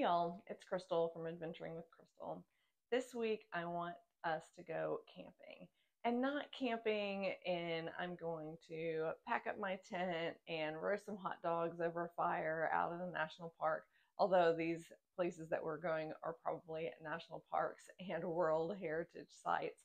y'all, it's Crystal from Adventuring with Crystal. This week I want us to go camping. And not camping in I'm going to pack up my tent and roast some hot dogs over a fire out in a national park. Although these places that we're going are probably national parks and World Heritage sites,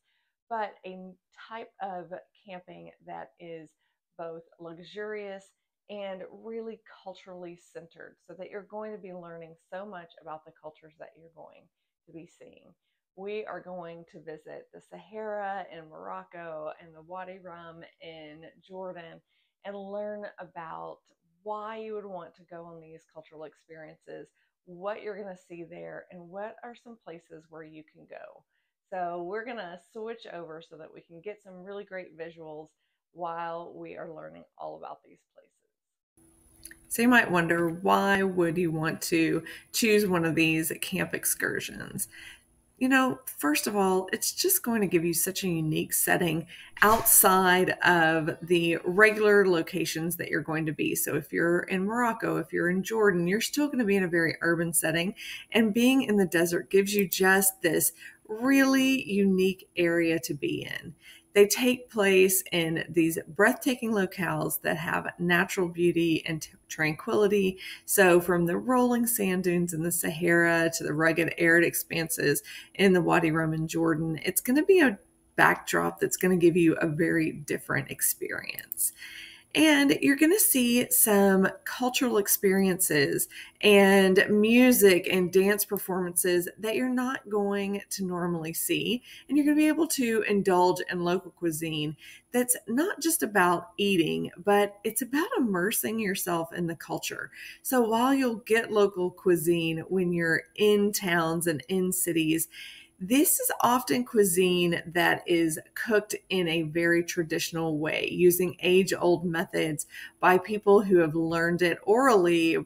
but a type of camping that is both luxurious and really culturally centered so that you're going to be learning so much about the cultures that you're going to be seeing. We are going to visit the Sahara in Morocco and the Wadi Rum in Jordan and learn about why you would want to go on these cultural experiences, what you're going to see there, and what are some places where you can go. So, we're going to switch over so that we can get some really great visuals while we are learning all about these places. So you might wonder, why would you want to choose one of these camp excursions? First of all, it's just going to give you such a unique setting outside of the regular locations that you're going to be. So if you're in Morocco, if you're in Jordan, you're still going to be in a very urban setting. And being in the desert gives you just this really unique area to be in. They take place in these breathtaking locales that have natural beauty and tranquility. So from the rolling sand dunes in the Sahara to the rugged arid expanses in the Wadi Rum in Jordan, it's going to be a backdrop that's going to give you a very different experience. And you're going to see some cultural experiences and music and dance performances that you're not going to normally see. And you're going to be able to indulge in local cuisine that's not just about eating, but it's about immersing yourself in the culture. So while you'll get local cuisine when you're in towns and in cities, this is often cuisine that is cooked in a very traditional way, using age-old methods by people who have learned it orally,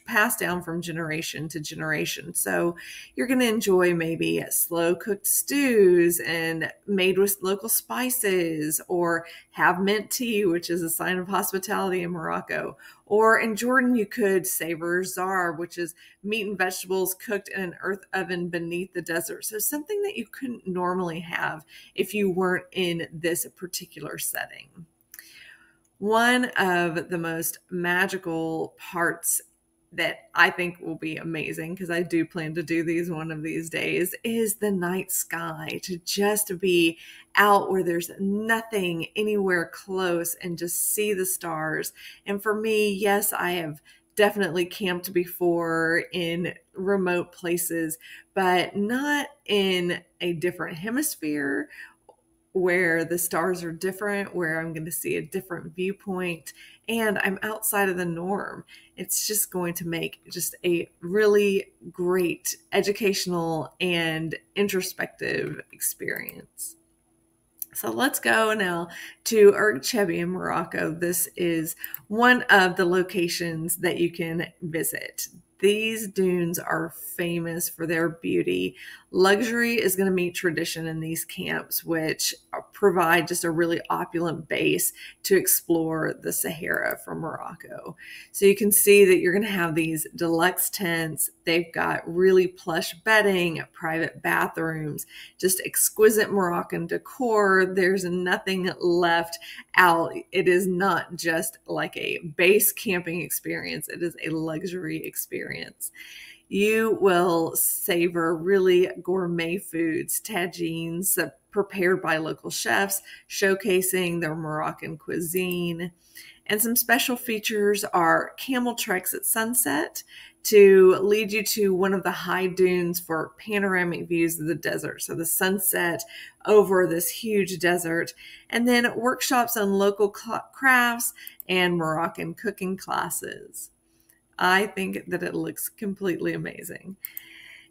passed down from generation to generation. So you're going to enjoy maybe slow cooked stews and made with local spices, or have mint tea, which is a sign of hospitality in Morocco. Or in Jordan, you could savor zar, which is meat and vegetables cooked in an earth oven beneath the desert. So something that you couldn't normally have if you weren't in this particular setting. One of the most magical parts that I think will be amazing, because I do plan to do these one of these days, is the night sky. To just be out where there's nothing anywhere close and just see the stars. And for me, yes, I have definitely camped before in remote places, but not in a different hemisphere where the stars are different, where I'm going to see a different viewpoint, and I'm outside of the norm. It's just going to make just a really great educational and introspective experience. So let's go now to Erg Chebi in Morocco. This is one of the locations that you can visit. These dunes are famous for their beauty. Luxury is going to meet tradition in these camps, which provide just a really opulent base to explore the Sahara from Morocco. So you can see that you're going to have these deluxe tents. They've got really plush bedding, private bathrooms, just exquisite Moroccan decor. There's nothing left out. It is not just like a base camping experience. It is a luxury experience. You will savor really gourmet foods, tagines prepared by local chefs, showcasing their Moroccan cuisine. And some special features are camel treks at sunset to lead you to one of the high dunes for panoramic views of the desert. So the sunset over this huge desert. And then workshops on local crafts and Moroccan cooking classes. I think that it looks completely amazing.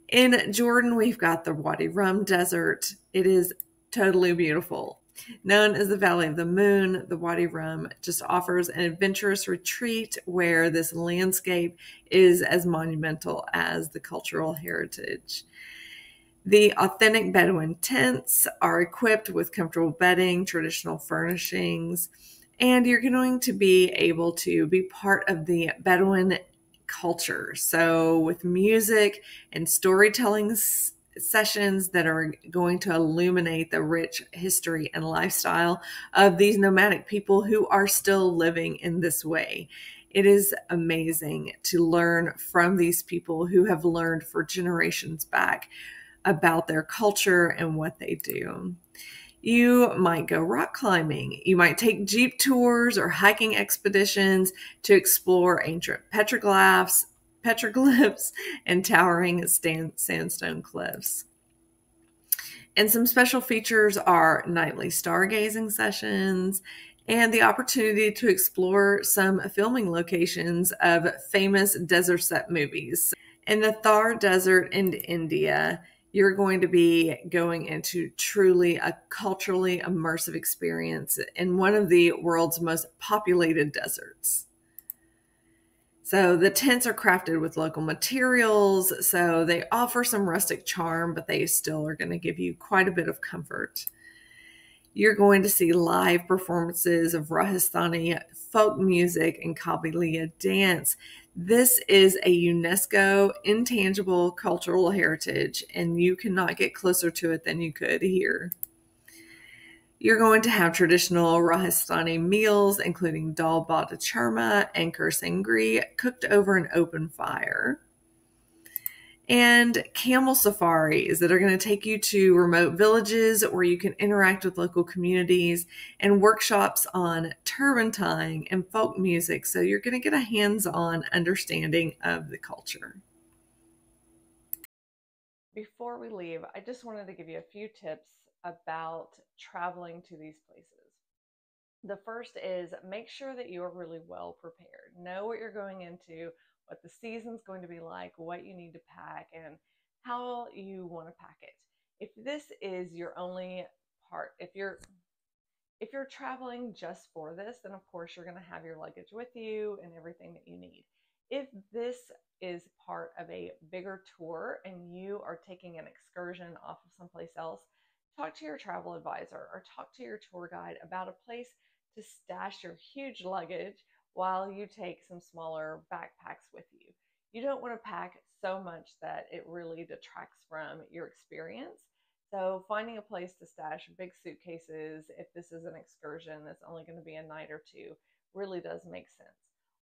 In Jordan, we've got the Wadi Rum Desert. It is totally beautiful. Known as the Valley of the Moon, the Wadi Rum just offers an adventurous retreat where this landscape is as monumental as the cultural heritage. The authentic Bedouin tents are equipped with comfortable bedding, traditional furnishings, and you're going to be able to be part of the Bedouin culture. So, with music and storytelling sessions that are going to illuminate the rich history and lifestyle of these nomadic people who are still living in this way. It is amazing to learn from these people who have learned for generations back about their culture and what they do. You might go rock climbing. You might take jeep tours or hiking expeditions to explore ancient petroglyphs and towering sandstone cliffs. And some special features are nightly stargazing sessions and the opportunity to explore some filming locations of famous desert set movies. In the Thar Desert in India, you're going to be going into truly a culturally immersive experience in one of the world's most populated deserts. So the tents are crafted with local materials, so they offer some rustic charm, but they still are going to give you quite a bit of comfort. You're going to see live performances of Rajasthani folk music and Kabylia dance. This is a UNESCO intangible cultural heritage, and you cannot get closer to it than you could here. You're going to have traditional Rajasthani meals, including dal bata churma and kursangri, cooked over an open fire. And camel safaris that are going to take you to remote villages where you can interact with local communities, and workshops on turban tying and folk music. So you're going to get a hands-on understanding of the culture. Before we leave, I just wanted to give you a few tips about traveling to these places. The first is make sure that you are really well prepared. Know what you're going into, what the season's going to be like, what you need to pack, and how you want to pack it. If this is your only part, if you're traveling just for this, then of course you're going to have your luggage with you and everything that you need. If this is part of a bigger tour and you are taking an excursion off of someplace else, talk to your travel advisor or talk to your tour guide about a place to stash your huge luggage while you take some smaller backpacks with you. You don't want to pack so much that it really detracts from your experience. So finding a place to stash big suitcases, if this is an excursion that's only going to be a night or two, really does make sense.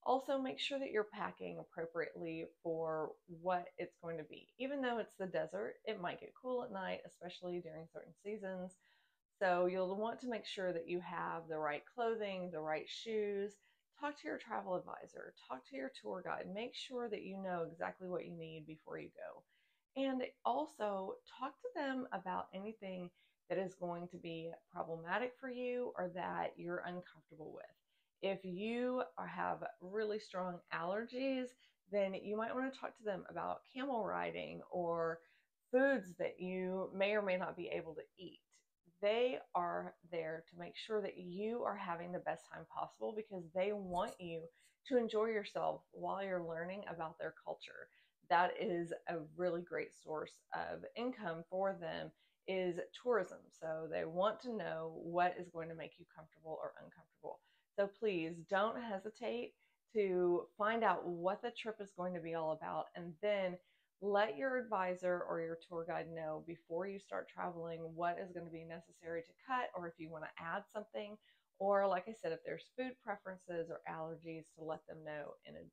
Also, make sure that you're packing appropriately for what it's going to be. Even though it's the desert, it might get cool at night, especially during certain seasons. So you'll want to make sure that you have the right clothing, the right shoes. Talk to your travel advisor, talk to your tour guide, make sure that you know exactly what you need before you go. And also talk to them about anything that is going to be problematic for you or that you're uncomfortable with. If you have really strong allergies, then you might want to talk to them about camel riding or foods that you may or may not be able to eat. They are there to make sure that you are having the best time possible because they want you to enjoy yourself while you're learning about their culture. That is a really great source of income for them is tourism. So they want to know what is going to make you comfortable or uncomfortable. So please don't hesitate to find out what the trip is going to be all about, and then let your advisor or your tour guide know before you start traveling what is going to be necessary to cut, or if you want to add something, or like I said, if there's food preferences or allergies, to let them know in advance.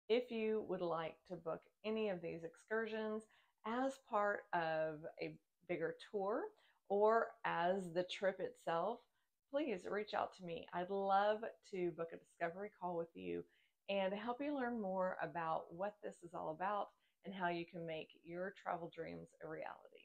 If you would like to book any of these excursions as part of a bigger tour or as the trip itself, please reach out to me. I'd love to book a discovery call with you and help you learn more about what this is all about and how you can make your travel dreams a reality.